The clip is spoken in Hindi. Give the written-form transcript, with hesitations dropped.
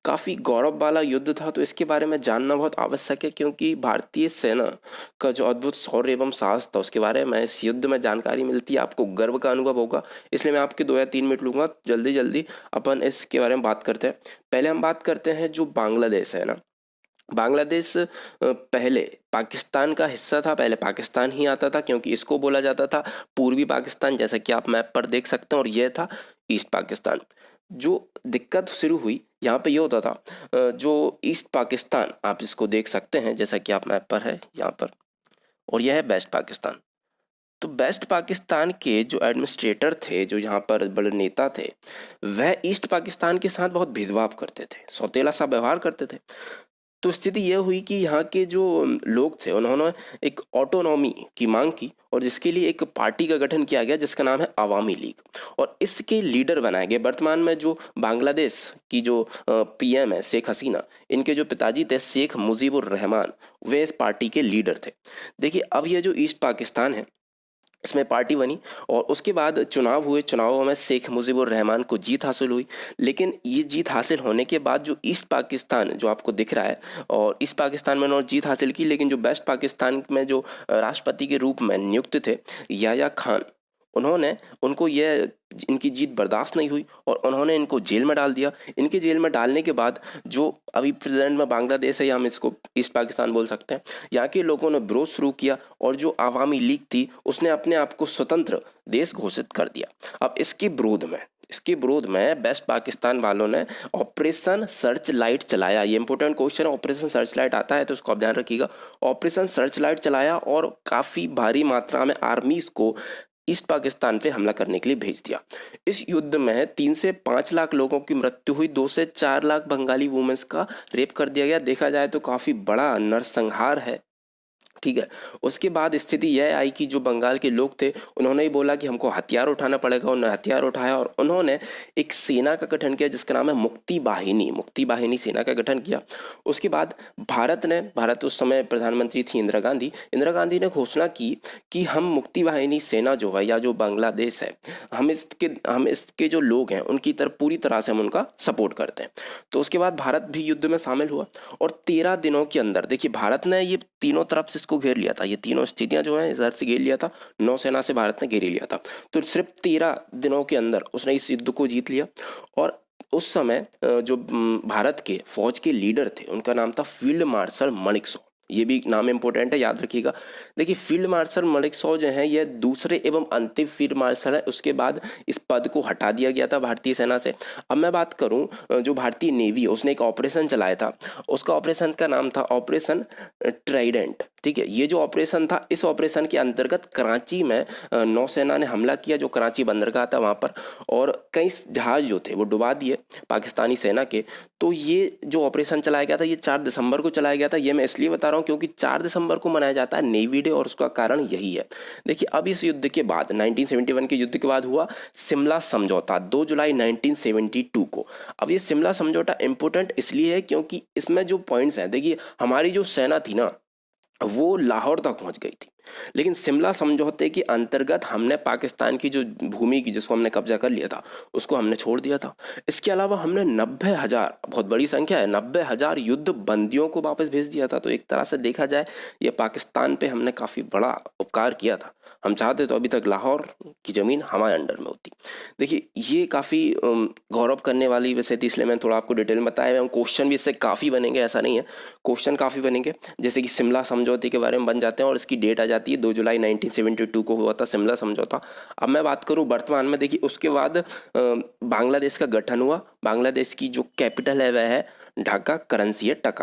काफ़ी गौरव वाला युद्ध था। तो इसके बारे में जानना बहुत आवश्यक है, क्योंकि भारतीय सेना का जो अद्भुत शौर्य एवं साहस था उसके बारे में इस युद्ध में जानकारी मिलती है, आपको गर्व का अनुभव होगा। इसलिए मैं आपके 2 या 3 मिनट लूँगा, जल्दी जल्दी अपन इसके बारे में बात करते हैं। पहले हम बात करते हैं जो बांग्लादेश है ना, बांग्लादेश पहले पाकिस्तान का हिस्सा था, पहले पाकिस्तान ही आता था, क्योंकि इसको बोला जाता था पूर्वी पाकिस्तान, जैसा कि आप मैप पर देख सकते हैं, और यह था ईस्ट पाकिस्तान। जो दिक्कत शुरू हुई यहाँ पे ये होता था, जो ईस्ट पाकिस्तान आप इसको देख सकते हैं जैसा कि आप मैप पर है यहाँ पर, और यह है वेस्ट पाकिस्तान। तो वेस्ट पाकिस्तान के जो एडमिनिस्ट्रेटर थे, जो यहाँ पर बड़े नेता थे, वह ईस्ट पाकिस्तान के साथ बहुत भेदभाव करते थे, सौतेला सा व्यवहार करते थे। तो स्थिति यह हुई कि यहाँ के जो लोग थे उन्होंने एक ऑटोनॉमी की मांग की, और जिसके लिए एक पार्टी का गठन किया गया जिसका नाम है अवामी लीग, और इसके लीडर बनाए गए वर्तमान में जो बांग्लादेश की जो पीएम है शेख हसीना, इनके जो पिताजी थे शेख मुजीबुर रहमान, वे इस पार्टी के लीडर थे। देखिए अब ये जो ईस्ट पाकिस्तान है इसमें पार्टी बनी, और उसके बाद चुनाव हुए, चुनावों में शेख मुजीबुर रहमान को जीत हासिल हुई। लेकिन ये जीत हासिल होने के बाद जो ईस्ट पाकिस्तान जो आपको दिख रहा है, और ईस्ट पाकिस्तान में उन्होंने जीत हासिल की, लेकिन जो वेस्ट पाकिस्तान में जो राष्ट्रपति के रूप में नियुक्त थे याया खान, उन्होंने उनको यह इनकी जीत बर्दाश्त नहीं हुई और उन्होंने इनको जेल में डाल दिया। इनके जेल में डालने के बाद जो अभी प्रेजेंट में बांग्लादेश है, या हम इसको ईस्ट पाकिस्तान बोल सकते हैं, यहाँ के लोगों ने विरोध शुरू किया, और जो आवामी लीग थी उसने अपने आप को स्वतंत्र देश घोषित कर दिया। अब इसके विरोध में वेस्ट पाकिस्तान वालों ने ऑपरेशन सर्च लाइट चलाया। ये इंपॉर्टेंट क्वेश्चन है, ऑपरेशन सर्च लाइट आता है तो उसको आप ध्यान रखिएगा। ऑपरेशन सर्च लाइट चलाया और काफ़ी भारी मात्रा में आर्मीज को ईस्ट पाकिस्तान पे हमला करने के लिए भेज दिया। इस युद्ध में 3 से 5 लाख लोगों की मृत्यु हुई, 2 से 4 लाख बंगाली वुमेन्स का रेप कर दिया गया। देखा जाए तो काफ़ी बड़ा नरसंहार है, ठीक है। उसके बाद स्थिति यह आई कि जो बंगाल के लोग थे उन्होंने ही बोला कि हमको हथियार उठाना पड़ेगा, उन्होंने हथियार उठाया और उन्होंने एक सेना का गठन किया जिसका नाम है मुक्ति बाहिनी सेना का गठन किया। उसके बाद भारत उस समय प्रधानमंत्री थी इंदिरा गांधी ने घोषणा की कि हम मुक्ति बाहिनी सेना जो है, या जो बांग्लादेश है, हम इसके जो लोग हैं उनकी तरफ पूरी तरह से हम उनका सपोर्ट करते हैं। तो उसके बाद भारत भी युद्ध में शामिल हुआ, और 13 दिनों के अंदर देखिए भारत ने ये तीनों तरफ से इसको घेर लिया था, ये तीनों स्थितियां जो है इधर से घेर लिया था, नौसेना से भारत ने घेर लिया था। तो सिर्फ 13 दिनों के अंदर उसने इस युद्ध को जीत लिया। और उस समय जो भारत के फौज के लीडर थे उनका नाम था फील्ड मार्शल मानेकशॉ। ये भी नाम इंपॉर्टेंट है, याद रखिएगा। देखिए फील्ड मार्शल मानेकशॉ जो है ये दूसरे एवं अंतिम फील्ड मार्शल है। उसके बाद इस पद को हटा दिया गया था भारतीय सेना से। अब मैं बात करूं जो भारतीय नेवी, उसने एक ऑपरेशन चलाया था, उसका ऑपरेशन का नाम था ऑपरेशन ट्राइडेंट, ठीक है। ये जो ऑपरेशन था, इस ऑपरेशन के अंतर्गत कराची में नौसेना ने हमला किया, जो कराची बंदरगाह था वहाँ पर, और कई जहाज जो थे वो डुबा दिए पाकिस्तानी सेना के। तो ये जो ऑपरेशन चलाया गया था ये 4 दिसंबर को चलाया गया था। ये मैं इसलिए बता रहा हूँ क्योंकि 4 दिसंबर को मनाया जाता है नेवी डे, और उसका कारण यही है। देखिए अब इस युद्ध के बाद 1971 के युद्ध के बाद हुआ शिमला समझौता 2 जुलाई 1972 को। अब ये शिमला समझौता इंपॉर्टेंट इसलिए है क्योंकि इसमें जो पॉइंट्स हैं, देखिए हमारी जो सेना थी ना वो लाहौर तक पहुंच गई थी, लेकिन शिमला समझौते के अंतर्गत हमने पाकिस्तान की जो भूमि की जिसको हमने कब्जा कर लिया था उसको हमने छोड़ दिया था। इसके अलावा हमने 90,000, बहुत बड़ी संख्या है, 90,000 युद्ध बंदियों को वापस भेज दिया था। तो एक तरह से देखा जाए ये पाकिस्तान पे हमने काफ़ी बड़ा उपकार किया था। हम चाहते तो अभी तक लाहौर की ज़मीन हमारे अंडर में होती। देखिए ये काफ़ी गौरव करने वाली विषय थी, इसलिए मैंने थोड़ा आपको डिटेल में बताया है। क्वेश्चन भी इससे काफ़ी बनेंगे, ऐसा नहीं है, क्वेश्चन काफ़ी बनेंगे। जैसे कि शिमला समझौते के बारे में बन जाते हैं और इसकी डेट आ जाती है 2 जुलाई 1972 को हुआ था शिमला समझौता। अब मैं बात करूं वर्तमान में, देखिए उसके बाद बांग्लादेश का गठन हुआ। बांग्लादेश की जो कैपिटल है वह है ढाका, करेंसी है टका।